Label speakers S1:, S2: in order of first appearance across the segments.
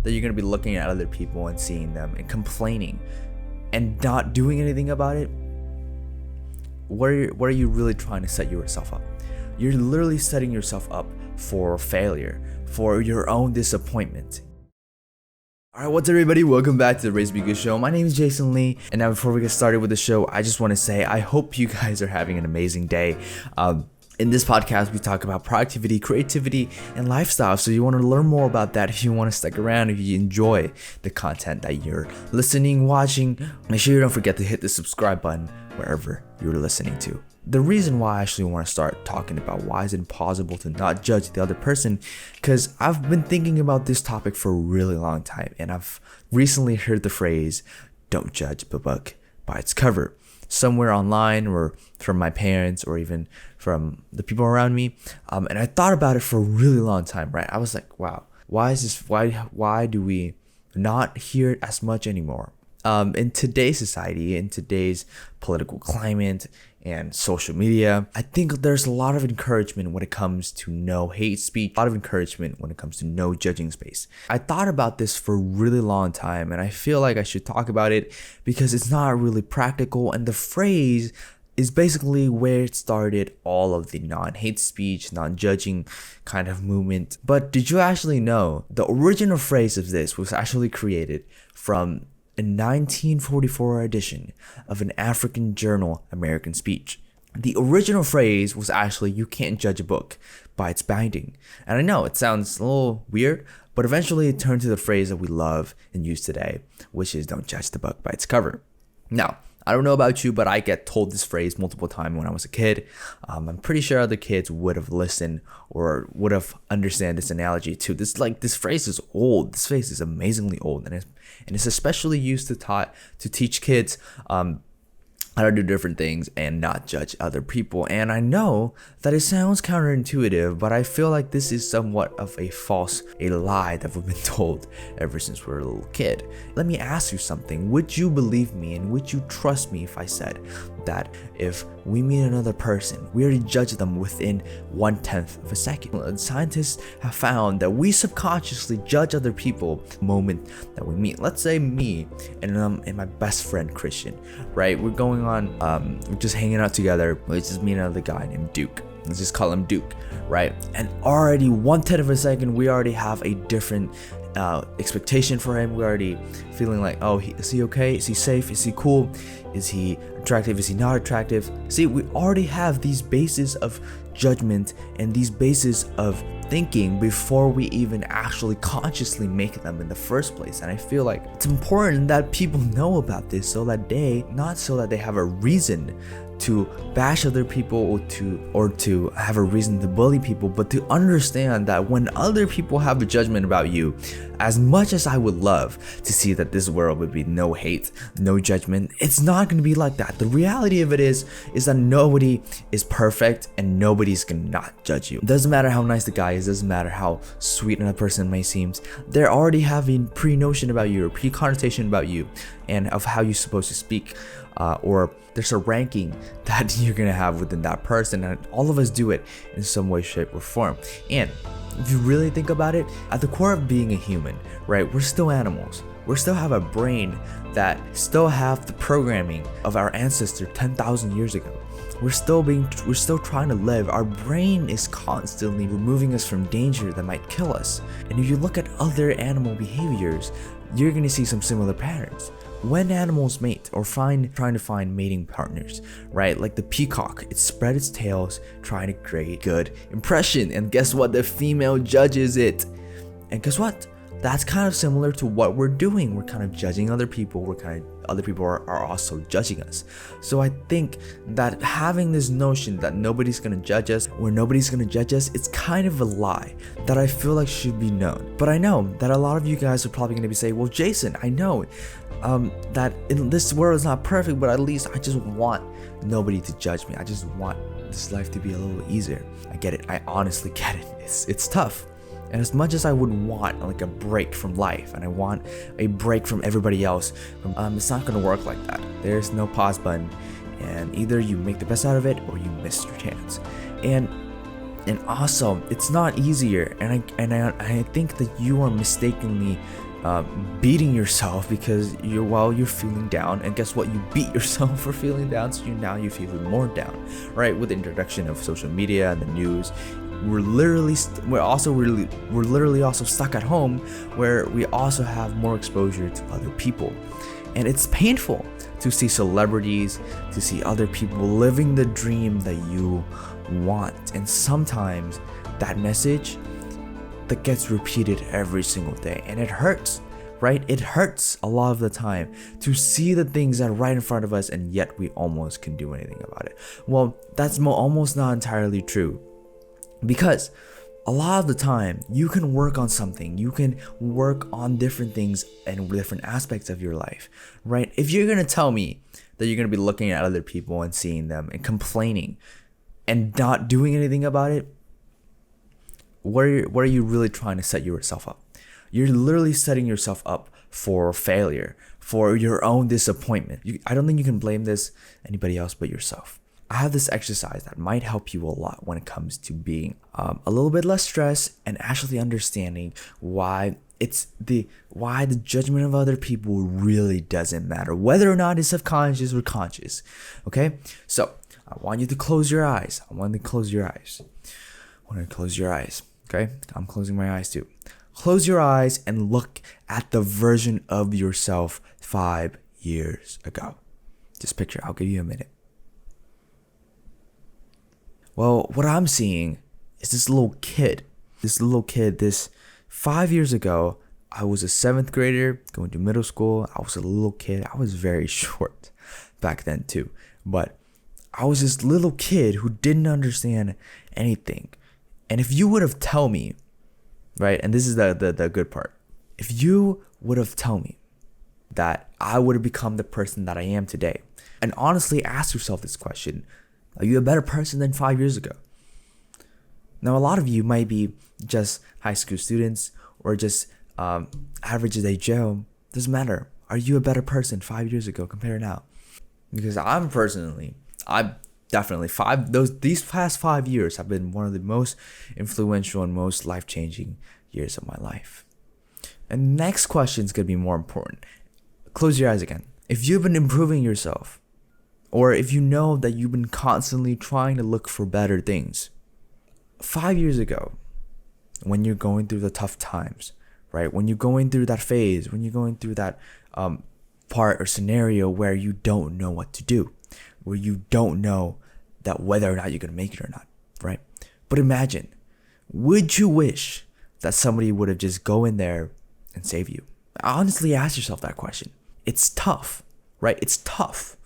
S1: that you're going to be looking at other people and seeing them and complaining and not doing anything about it, what are you really trying to set yourself up? You're literally setting yourself up for failure, for your own disappointment. Alright, what's up everybody? Welcome back to the Raise Be Good Show. My name is Jason Lee, and now before we get started with the show, I just want to say I hope you guys are having an amazing day. In this podcast, we talk about productivity, creativity, and lifestyle. So you want to learn more about that. If you want to stick around, if you enjoy the content that you're listening, watching, make sure you don't forget to hit the subscribe button wherever you're listening to. The reason why I actually want to start talking about why is it impossible to not judge the other person, because I've been thinking about this topic for a really long time, and I've recently heard the phrase, don't judge a book by its cover, somewhere online or from my parents or even from the people around me. And I thought about it for a really long time, right? I was like, wow, why do we not hear it as much anymore? In today's society, in today's political climate and social media, I think there's a lot of encouragement when it comes to no hate speech, a lot of encouragement when it comes to no judging space. I thought about this for a really long time, and I feel like I should talk about it because it's not really practical, and the phrase is basically where it started all of the non-hate speech, non-judging kind of movement. But did you actually know the original phrase of this was actually created from a 1944 edition of an African journal, American Speech? The original phrase was actually, you can't judge a book by its binding. And I know it sounds a little weird, but eventually it turned to the phrase that we love and use today, which is don't judge the book by its cover. Now, I don't know about you, but I get told this phrase multiple times when I was a kid. I'm pretty sure other kids would have listened or would have understand this analogy too. This phrase is old. This phrase is amazingly old, and it's especially used to teach kids how to do different things and not judge other people. And I know that it sounds counterintuitive, but I feel like this is somewhat of a lie that we've been told ever since we were a little kid. Let me ask you something. Would you believe me and would you trust me if I said that if we meet another person, we already judge them within 1/10 of a second? And scientists have found that we subconsciously judge other people the moment that we meet. Let's say me and my best friend Christian, right? We're going on, we're just hanging out together. It's just me and another guy named Duke. Let's just call him Duke, right? And already 1/10 of a second, we already have a different expectation for him. We're already feeling like, oh, is he okay? Is he safe? Is he cool? Is he attractive? Is he not attractive? See, we already have these bases of judgment and these bases of thinking before we even actually consciously make them in the first place. And I feel like it's important that people know about this so that they have a reason to bash other people or to have a reason to bully people, but to understand that when other people have a judgment about you, as much as I would love to see that this world would be no hate, no judgment, it's not going to be like that. The reality of it is that nobody is perfect and nobody's going to not judge you. It doesn't matter how nice the guy is, doesn't matter how sweet another person may seem, they're already having pre-notion about you or pre-connotation about you and of how you're supposed to speak, or there's a ranking that you're gonna have within that person, and all of us do it in some way, shape, or form. And if you really think about it, at the core of being a human, right, we're still animals. We still have a brain that still have the programming of our ancestor 10,000 years ago. We're still trying to live. Our brain is constantly removing us from danger that might kill us. And if you look at other animal behaviors, you're gonna see some similar patterns. When animals mate or trying to find mating partners, right? Like the peacock, it spread its tails trying to create good impression, and guess what? The female judges it. And guess what? That's kind of similar to what we're doing. We're kind of judging other people. Other people are also judging us. So I think that having this notion that nobody's gonna judge us or nobody's gonna judge us, it's kind of a lie that I feel like should be known. But I know that a lot of you guys are probably gonna be saying, well, Jason, I know that in this world is not perfect, but at least I just want nobody to judge me. I just want this life to be a little easier. I get it. I honestly get it. It's tough. And as much as I would want like a break from life and I want a break from everybody else, it's not going to work like that. There's no pause button, and either you make the best out of it or you miss your chance. And also, it's not easier, and I think that you are mistakenly beating yourself because you're feeling down, and guess what, you beat yourself for feeling down, so now you feel even more down, right? With the introduction of social media and the news, we're literally also stuck at home, where we also have more exposure to other people, and it's painful to see celebrities, to see other people living the dream that you want. And sometimes that message that gets repeated every single day, and it hurts, right? It hurts a lot of the time to see the things that are right in front of us, and yet we almost can do anything about it. Well, that's almost not entirely true, because a lot of the time you can work on something, you can work on different things and different aspects of your life, right? If you're gonna tell me that you're gonna be looking at other people and seeing them and complaining and not doing anything about it, what are you really trying to set yourself up? You're literally setting yourself up for failure, for your own disappointment. I don't think you can blame this anybody else but yourself. I have this exercise that might help you a lot when it comes to being a little bit less stressed and actually understanding why the judgment of other people really doesn't matter, whether or not it's subconscious or conscious. Okay, so I want you to close your eyes. Okay, I'm closing my eyes too. Close your eyes and look at the version of yourself 5 years ago. Just picture. I'll give you a minute. Well, what I'm seeing is this little kid. This 5 years ago, I was a 7th grader going to middle school. I was a little kid. I was very short back then too. But I was this little kid who didn't understand anything. And if you would have told me, right, and this is the good part, if you would have told me that I would have become the person that I am today, and honestly ask yourself this question, are you a better person than 5 years ago? Now, a lot of you might be just high school students or just average day Joe. Doesn't matter. Are you a better person 5 years ago compared to now? Because I'm definitely these past 5 years have been one of the most influential and most life-changing years of my life. And the next question is going to be more important. Close your eyes again. If you've been improving yourself, or if you know that you've been constantly trying to look for better things, 5 years ago, when you're going through the tough times, right? When you're going through that phase, when you're going through that part or scenario where you don't know what to do, where you don't know that whether or not you're going to make it or not, right? But imagine, would you wish that somebody would have just go in there and save you? Honestly, ask yourself that question. It's tough, right? It's tough.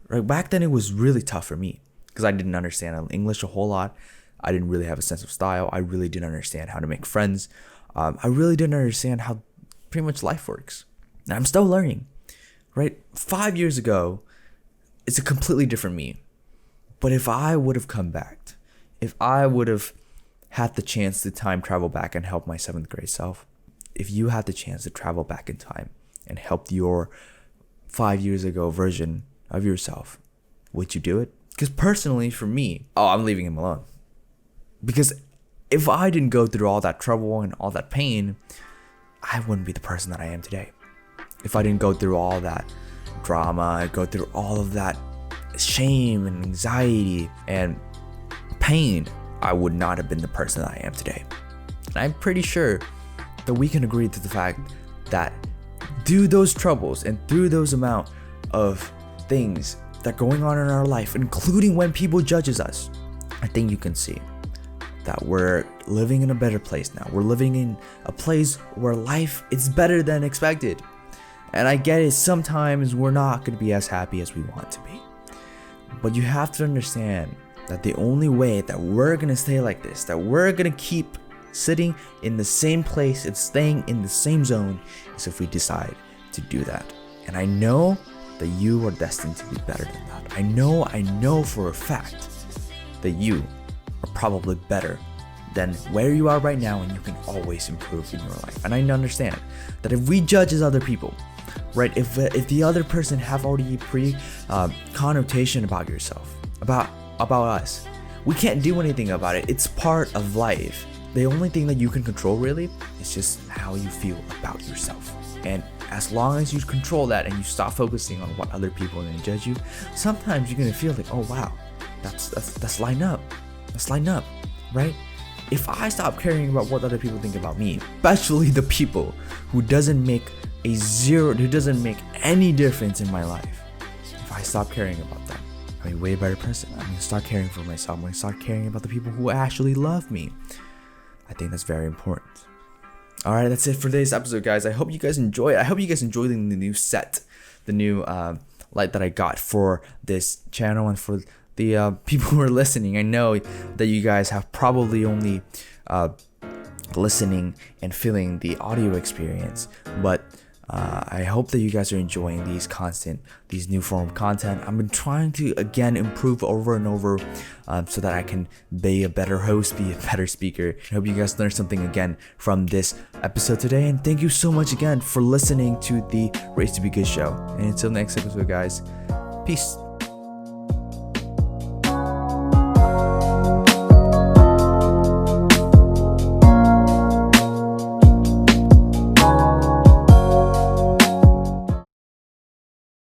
S1: Right? Back then, it was really tough for me because I didn't understand English a whole lot. I didn't really have a sense of style. I really didn't understand how to make friends. I really didn't understand how pretty much life works. And I'm still learning, right? 5 years ago, it's a completely different me. But if I would have come back, if I would have had the chance to time travel back and help my 7th grade self, if you had the chance to travel back in time and help your 5 years ago version of yourself, would you do it? Because personally, for me, I'm leaving him alone. Because if I didn't go through all that trouble and all that pain, I wouldn't be the person that I am today. If I didn't go through all that drama, go through all of that shame and anxiety and pain, I would not have been the person that I am today. And I'm pretty sure that we can agree to the fact that through those troubles and through those amount of things that are going on in our life, including when people judges us, I think you can see that we're living in a better place now. We're living in a place where life is better than expected. And I get it, sometimes we're not going to be as happy as we want to be. But you have to understand that the only way that we're going to stay like this, that we're going to keep sitting in the same place and staying in the same zone, is if we decide to do that. And I know that you are destined to be better than that. I know for a fact that you are probably better than where you are right now, and you can always improve in your life. And I understand that if we judge as other people, right, if the other person have already connotation about yourself, about us, we can't do anything about it. It's part of life. the only thing that you can control really is just how you feel about yourself. And as long as you control that and you stop focusing on what other people are gonna judge you, sometimes you're gonna feel like, oh wow, that's line up. Let's line up, right? If I stop caring about what other people think about me, especially the people who doesn't make any difference in my life, if I stop caring about them, I'm a way better person. I'm gonna start caring for myself. I'm gonna start caring about the people who actually love me. I think that's very important. All right, that's it for today's episode, guys. I hope you guys enjoy it. I hope you guys enjoy the new set, the new light that I got for this channel and for the people who are listening. I know that you guys have probably only listening and feeling the audio experience, but I hope that you guys are enjoying these new form of content. I've been trying to again improve over and over so that I can be a better host, be a better speaker. I hope you guys learned something again from this episode today, and thank you so much again for listening to the Race to Be Good show. And until next episode, guys, peace.